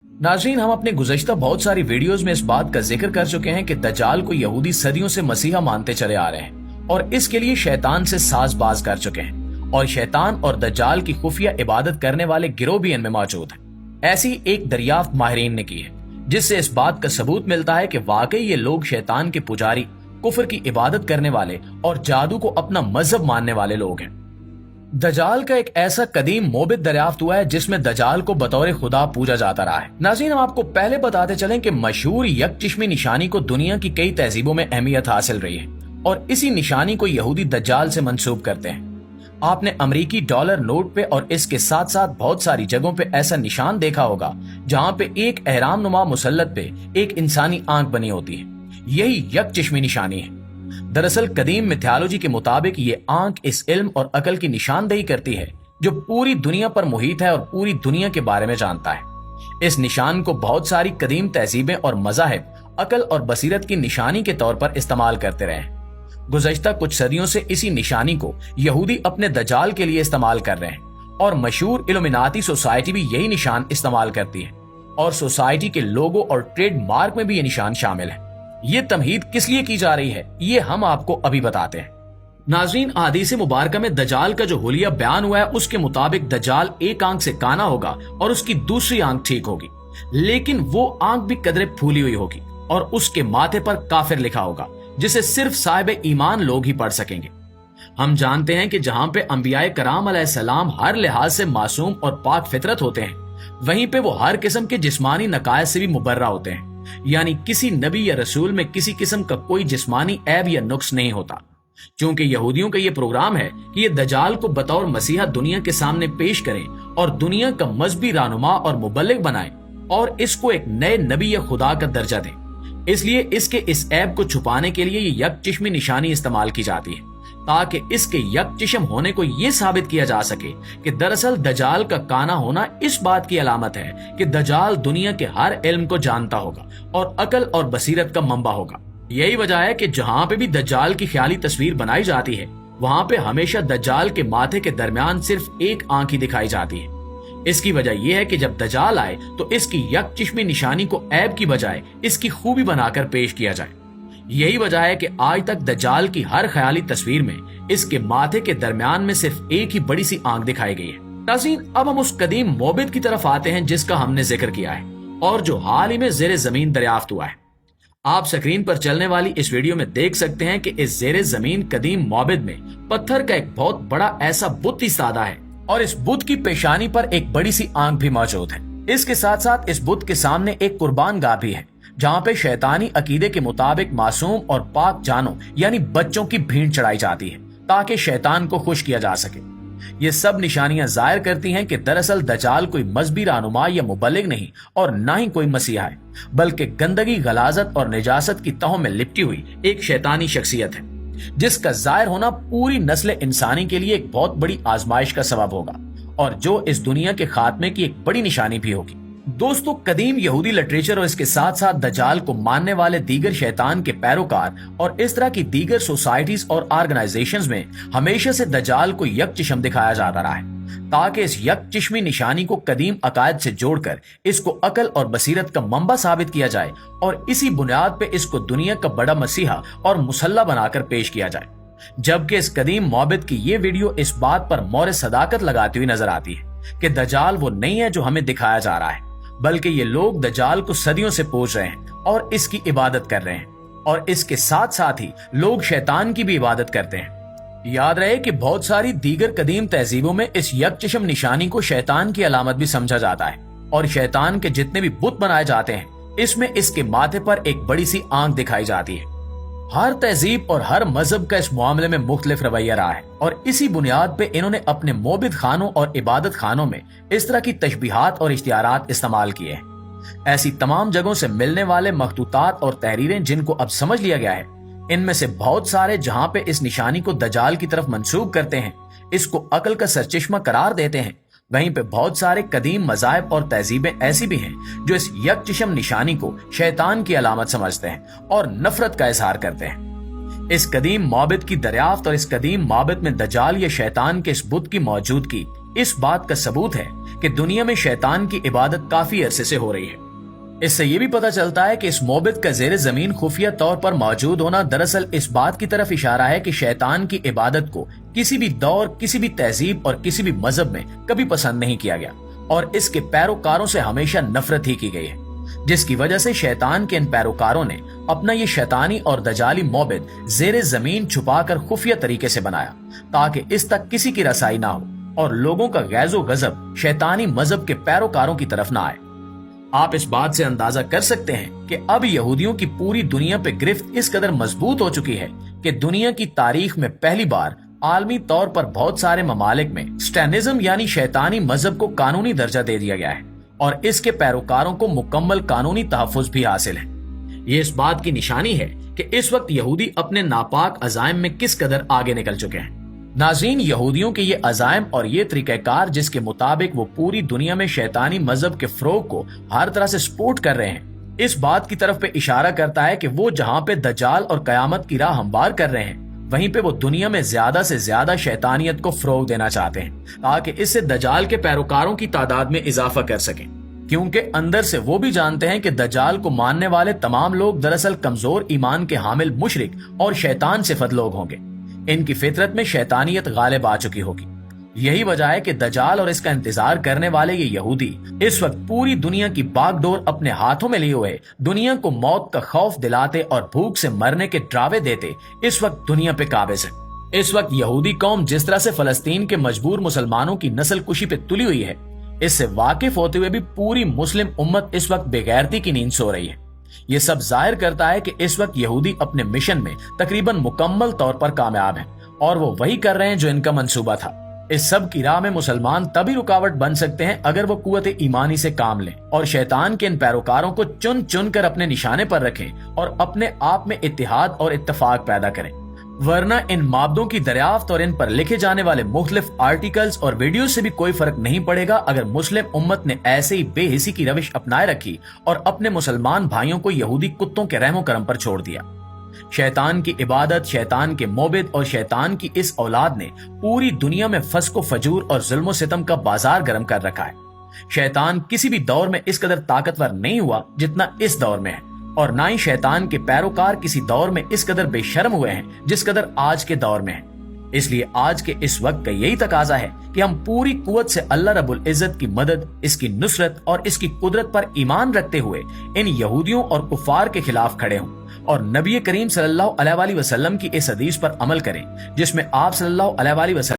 नाज़रीन, हम अपने गुज़श्ता बहुत सारी वीडियोस में इस बात का जिक्र कर चुके हैं कि दज्जाल को यहूदी सदियों से मसीहा मानते चले आ रहे हैं और इसके लिए शैतान से साज़बाज कर चुके हैं और शैतान और दज्जाल की खुफिया इबादत करने वाले गिरोह भी इनमें मौजूद है। ऐसी एक दरियाफ्त माहिरीन ने की है जिससे इस बात का सबूत मिलता है कि वाकई ये लोग शैतान के पुजारी, कुफर की इबादत करने वाले और जादू को अपना मजहब मानने वाले लोग हैं। दजाल का एक ऐसा कदीम मोबित दरियाफ्त हुआ है जिसमें दजाल को बतौर खुदा पूजा जाता रहा है। नाज़रीन, हम आपको पहले बताते चलें कि मशहूर यकचिश्मी निशानी को दुनिया की कई तहजीबों में अहमियत हासिल रही है और इसी निशानी को यहूदी दज्जाल से मंसूब करते हैं। आपने अमेरिकी डॉलर नोट पे और इसके साथ साथ बहुत सारी जगहों पे ऐसा निशान देखा होगा जहां पे एक एहराम नुमा मुसल्लत पे एक इंसानी आंख बनी होती है। यही यकचिश्मी निशानी है। दरअसल कदीम मिथोलॉजी के मुताबिक ये आंख इस इल्म और अकल की निशानदेही करती है जो पूरी दुनिया पर मुहित है और पूरी दुनिया के बारे में जानता है। इस निशान को बहुत सारी कदीम तहजीबें और मज़ाहिब अकल और बसीरत की निशानी के तौर पर इस्तेमाल करते रहे हैं। गुज़श्ता कुछ सदियों से इसी निशानी को यहूदी अपने दज्जाल के लिए इस्तेमाल कर रहे हैं और मशहूर इल्यूमिनाती सोसाइटी भी यही निशान इस्तेमाल करती है और सोसाइटी के लोगो और ट्रेडमार्क में भी ये निशान शामिल है। ये तमहीद किस लिए की जा रही है ये हम आपको अभी बताते हैं। नाज़रीन, अहादीस मुबारका में दज्जाल का जो हुलिया बयान हुआ है उसके मुताबिक दज्जाल एक आंख से काना होगा और उसकी दूसरी आंख ठीक होगी, लेकिन वो आंख भी कदरे फूली हुई होगी और उसके माथे पर काफिर लिखा होगा जिसे सिर्फ साहिब ईमान लोग ही पढ़ सकेंगे। हम जानते हैं कि जहां पे अंबियाए कराम अलैहिस्सलाम हर लिहाज से मासूम और पाक फितरत होते हैं, वहीं पे वो हर किस्म के जिस्मानी नकायत से भी मुबर्रा होते हैं, यानी किसी नबी या रसूल में किसी किस्म का कोई जिस्मानी ऐब या नुक्स नहीं होता। क्योंकि यहूदियों का ये प्रोग्राम है कि ये दज्जाल को बतौर मसीहा दुनिया के सामने पेश करें और दुनिया का मजहबी रहनुमा और मुबल्लिग बनाएं और इसको एक नए नबी या खुदा का दर्जा दें। इसलिए इसके इस ऐब को छुपाने के लिए ये यकचिश्मी निशानी इस्तेमाल की जाती है ताकि इसके यकचिश्म होने को ये साबित किया जा सके कि दरअसल दज्जाल का काना होना इस बात की अलामत है कि दज्जाल दुनिया के हर इल्म को जानता होगा और अकल और बसीरत का मंबा होगा। यही वजह है कि जहां पे भी दज्जाल की ख्याली तस्वीर बनाई जाती है वहां पे हमेशा दज्जाल के माथे के दरमियान सिर्फ एक आंख ही दिखाई जाती है। इसकी वजह यह है कि जब दज्जाल आए तो इसकी यकचिश्मी निशानी को ऐब की बजाय इसकी खूबी बनाकर पेश किया जाए। यही वजह है कि आज तक दज्जाल की हर ख्याली तस्वीर में इसके माथे के दरमियान में सिर्फ एक ही बड़ी सी आंख दिखाई गई है। नाज़रीन, अब हम उस कदीम मोबित की तरफ आते हैं जिसका हमने जिक्र किया है और जो हाल ही में ज़ेरे जमीन दरियाफ्त हुआ है। आप स्क्रीन पर चलने वाली इस वीडियो में देख सकते हैं कि इस ज़ेरे जमीन कदीम मोबिद में पत्थर का एक बहुत बड़ा ऐसा बुत इस्तादा है और इस बुत की पेशानी पर एक बड़ी सी आंख भी मौजूद है। इसके साथ साथ इस बुत के सामने एक कुर्बान गाह भी है जहाँ पे शैतानी अकीदे के मुताबिक मासूम और पाक जानों यानी बच्चों की भीड़ चढ़ाई जाती है ताकि शैतान को खुश किया जा सके। ये सब निशानियां जाहिर करती हैं कि दरअसल दज्जाल कोई मजहबी रहनुमा या मुबल्लिग नहीं और न ही कोई मसीहा है, बल्कि गंदगी, गलाजत और निजासत की तहों में लिपटी हुई एक शैतानी शख्सियत है जिसका जाहिर होना पूरी नस्ल इंसानी के लिए एक बहुत बड़ी आजमाइश का सबब होगा और जो इस दुनिया के खात्मे की एक बड़ी निशानी भी होगी। दोस्तों, कदीम यहूदी लिटरेचर और इसके साथ साथ दज्जाल को मानने वाले दीगर शैतान के पैरोकार और इस तरह की दीगर सोसाइटीज और ऑर्गेनाइजेशंस में हमेशा से दज्जाल को यकचिश्म दिखाया जाता रहा है ताकि इस यकचिश्मी निशानी को कदीम अकायद से जोड़कर इसको अकल और बसीरत का मंबा साबित किया जाए और इसी बुनियाद पे इसको दुनिया का बड़ा मसीहा और मुसल्ला बनाकर पेश किया जाए। जबकि इस कदीम मोबित की ये वीडियो इस बात पर मोहर सदाकत लगाती हुई नजर आती है कि दज्जाल वो नहीं है जो हमें दिखाया जा रहा है, बल्कि ये लोग दज्जाल को सदियों से पूज रहे हैं और इसकी इबादत कर रहे हैं और इसके साथ साथ ही लोग शैतान की भी इबादत करते हैं। याद रहे कि बहुत सारी दीगर कदीम तहजीबों में इस यकचिश्म निशानी को शैतान की अलामत भी समझा जाता है और शैतान के जितने भी बुत बनाए जाते हैं इसमें इसके माथे पर एक बड़ी सी आंख दिखाई जाती है। हर तहजीब और हर मजहब का इस मामले में मुख्तलिफ रवैया रहा है और इसी बुनियाद पे इन्होंने अपने मोबिद खानों और इबादत खानों में इस तरह की तशबीहात और इश्तिहारात इस्तेमाल किए हैं। ऐसी तमाम जगहों से मिलने वाले मखतूतात और तहरीरें जिनको अब समझ लिया गया है, इनमें से बहुत सारे जहां पे इस निशानी को दज्जाल की तरफ मंसूब करते हैं, इसको अकल का सरचश्मा करार देते हैं, वहीं पे बहुत सारे कदीम मज़ाहिब और तहजीबें ऐसी भी हैं जो इस यकचिश्म निशानी को शैतान की अलामत समझते हैं और नफरत का इजहार करते हैं। इस कदीम माबिद की दरियाफ्त और इस कदीम माबिद में दज्जाल या शैतान के इस बुत की मौजूदगी इस बात का सबूत है कि दुनिया में शैतान की इबादत काफी अरसे से हो रही है। इससे ये भी पता चलता है कि इस मोबिद का ज़ेरे जमीन खुफिया तौर पर मौजूद होना दरअसल इस बात की तरफ इशारा है कि शैतान की इबादत को किसी भी दौर, किसी भी तहजीब और किसी भी मजहब में कभी पसंद नहीं किया गया और इसके पैरोकारों से हमेशा नफरत ही की गई है, जिसकी वजह से शैतान के इन पैरोकारों ने अपना ये शैतानी और दजाली मोबिद ज़ेरे जमीन छुपाकर खुफिया तरीके से बनाया ताकि इस तक किसी की रसाई ना हो और लोगों का गैज़ो गजब शैतानी मजहब के पैरोकारों की तरफ ना आए। आप इस बात से अंदाजा कर सकते हैं कि अब यहूदियों की पूरी दुनिया पे गिरफ्त इस कदर मजबूत हो चुकी है कि दुनिया की तारीख में पहली बार आलमी तौर पर बहुत सारे ममालिक में स्टैनिज्म यानी शैतानी मजहब को कानूनी दर्जा दे दिया गया है और इसके पैरोकारों को मुकम्मल कानूनी तहफ़्फ़ुज़ भी हासिल है। ये इस बात की निशानी है कि इस वक्त यहूदी अपने नापाक अज़ाइम में किस कदर आगे निकल चुके हैं। नाज़रीन, यहूदियों के ये अज़ाइम और ये तरीक़ाकार जिसके मुताबिक वो पूरी दुनिया में शैतानी मजहब के फ़रोग़ को हर तरह से सपोर्ट कर रहे हैं, इस बात की तरफ पे इशारा करता है कि वो जहाँ पे दज्जाल और क़यामत की राह हमवार कर रहे हैं, वहीं पे वो दुनिया में ज्यादा से ज्यादा शैतानियत को फ़रोग़ देना चाहते हैं ताकि इससे दज्जाल के पैरोकारों की तादाद में इजाफा कर सकें, क्योंकि अंदर से वो भी जानते हैं कि दज्जाल को मानने वाले तमाम लोग दरअसल कमजोर ईमान के हामिल मुशरिक और शैतान सिफत लोग होंगे। इनकी फितरत में शैतानियत गालिब आ चुकी होगी। यही वजह है कि दज्जाल और इसका इंतजार करने वाले ये यहूदी इस वक्त पूरी दुनिया की बागडोर अपने हाथों में लिए हुए दुनिया को मौत का खौफ दिलाते और भूख से मरने के ड्रावे देते इस वक्त दुनिया पे काबिज है। इस वक्त यहूदी कौम जिस तरह से फलस्तीन के मजबूर मुसलमानों की नस्ल कुशी पे तुली हुई है, इससे वाकिफ होते हुए भी पूरी मुस्लिम उम्मत इस वक्त बेगैरती की नींद सो रही है। ये सब जाहिर करता है कि इस वक्त यहूदी अपने मिशन में तकरीबन मुकम्मल तौर पर कामयाब हैं और वो वही कर रहे हैं जो इनका मंसूबा था। इस सब की राह में मुसलमान तभी रुकावट बन सकते हैं अगर वो कुव्वत ईमानी से काम लें और शैतान के इन पैरोकारों को चुन चुन कर अपने निशाने पर रखें और अपने आप में इत्तेहाद और इत्तेफाक पैदा करें। वरना इन माबदों की दरियाफ्त और इन पर लिखे जाने वाले मुख्तलिफ आर्टिकल्स और वीडियो से भी कोई फर्क नहीं पड़ेगा अगर मुस्लिम उम्मत ने ऐसे ही बेहिसी की रविश अपनाए रखी और अपने मुसलमान भाइयों को यहूदी कुत्तों के रहमो करम पर छोड़ दिया। शैतान की इबादत, शैतान के मोबिद और शैतान की इस औलाद ने पूरी दुनिया में फस्को फजूर और जुल्म सितम का बाजार गर्म कर रखा है। शैतान किसी भी दौर में इस कदर ताकतवर नहीं हुआ जितना इस दौर में है और ना ही शैतान के पैरोकार किसी दौर में इस कदर बेशर्म हुए हैं जिस कदर आज के दौर में है। इसलिए आज के इस वक्त का यही तकाजा है कि हम पूरी कुव्वत से अल्लाह रब्बुल इज्जत की मदद, इसकी नुसरत और इसकी कुदरत पर ईमान रखते हुए इन यहूदियों और कुफार के खिलाफ खड़े हों और नबी करीम सल्लल्लाहु अलैहि वसल्लम की इस हदीस पर अमल करें जिसमें आप सल्लल्लाहु अलैहि वसल्लम